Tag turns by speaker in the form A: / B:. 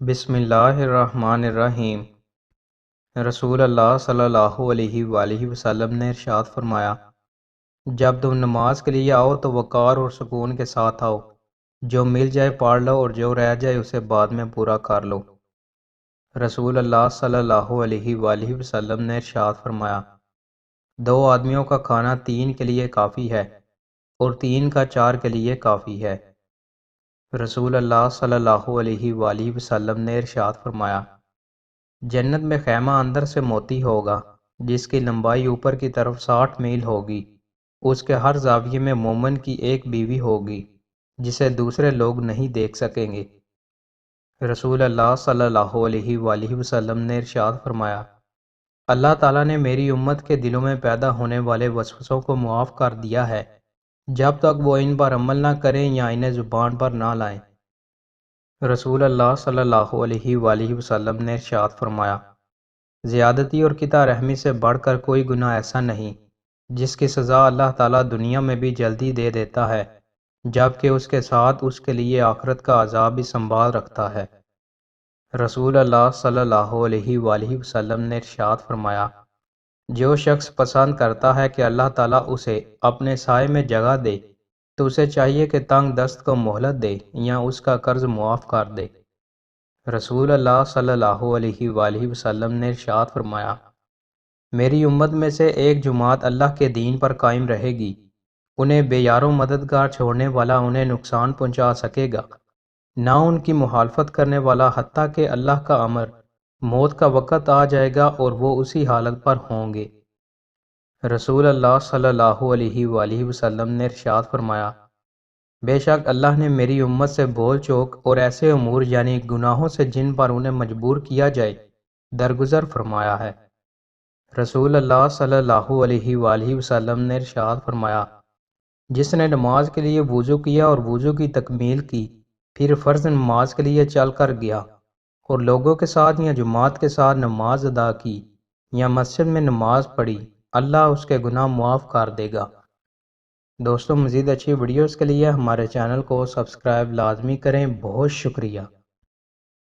A: بسم اللہ الرحمن الرحیم۔ رسول اللہ صلی اللہ علیہ وآلہ وسلم نے ارشاد فرمایا، جب تم نماز کے لیے آؤ تو وقار اور سکون کے ساتھ آؤ، جو مل جائے پڑھ لو اور جو رہ جائے اسے بعد میں پورا کر لو۔ رسول اللہ صلی اللہ علیہ وآلہ وسلم نے ارشاد فرمایا، 2 آدمیوں کا کھانا 3 کے لیے کافی ہے اور 3 کا 4 کے لیے کافی ہے۔ رسول اللہ صلی اللہ علیہ وآلہ وسلم نے ارشاد فرمایا، جنت میں خیمہ اندر سے موتی ہوگا جس کی لمبائی اوپر کی طرف 60 میل ہوگی، اس کے ہر زاویے میں مومن کی ایک بیوی ہوگی جسے دوسرے لوگ نہیں دیکھ سکیں گے۔ رسول اللہ صلی اللہ علیہ وآلہ وسلم نے ارشاد فرمایا، اللہ تعالیٰ نے میری امت کے دلوں میں پیدا ہونے والے وسوسوں کو معاف کر دیا ہے جب تک وہ ان پر عمل نہ کریں یا انہیں زبان پر نہ لائیں۔ رسول اللہ صلی اللہ علیہ وآلہ وسلم نے ارشاد فرمایا، زیادتی اور قطع رحمی سے بڑھ کر کوئی گناہ ایسا نہیں جس کی سزا اللہ تعالیٰ دنیا میں بھی جلدی دے دیتا ہے جبکہ اس کے ساتھ اس کے لیے آخرت کا عذاب بھی سنبھال رکھتا ہے۔ رسول اللہ صلی اللہ علیہ وآلہ وسلم نے ارشاد فرمایا، جو شخص پسند کرتا ہے کہ اللہ تعالیٰ اسے اپنے سائے میں جگہ دے تو اسے چاہیے کہ تنگ دست کو مہلت دے یا اس کا قرض معاف کر دے۔ رسول اللہ صلی اللہ علیہ وآلہ وسلم نے ارشاد فرمایا، میری امت میں سے ایک جماعت اللہ کے دین پر قائم رہے گی، انہیں بے یار و مددگار چھوڑنے والا انہیں نقصان پہنچا سکے گا، نہ ان کی مخالفت کرنے والا، حتیٰ کہ اللہ کا امر موت کا وقت آ جائے گا اور وہ اسی حالت پر ہوں گے۔ رسول اللہ صلی اللہ علیہ وآلہ وسلم نے ارشاد فرمایا، بے شک اللہ نے میری امت سے بول چوک اور ایسے امور یعنی گناہوں سے جن پر انہیں مجبور کیا جائے درگزر فرمایا ہے۔ رسول اللہ صلی اللہ علیہ وآلہ وسلم نے ارشاد فرمایا، جس نے نماز کے لیے وضو کیا اور وضو کی تکمیل کی، پھر فرض نماز کے لیے چل کر گیا اور لوگوں کے ساتھ یا جماعت کے ساتھ نماز ادا کی یا مسجد میں نماز پڑھی، اللہ اس کے گناہ معاف کر دے گا۔ دوستوں، مزید اچھی ویڈیوز کے لیے ہمارے چینل کو سبسکرائب لازمی کریں۔ بہت شکریہ۔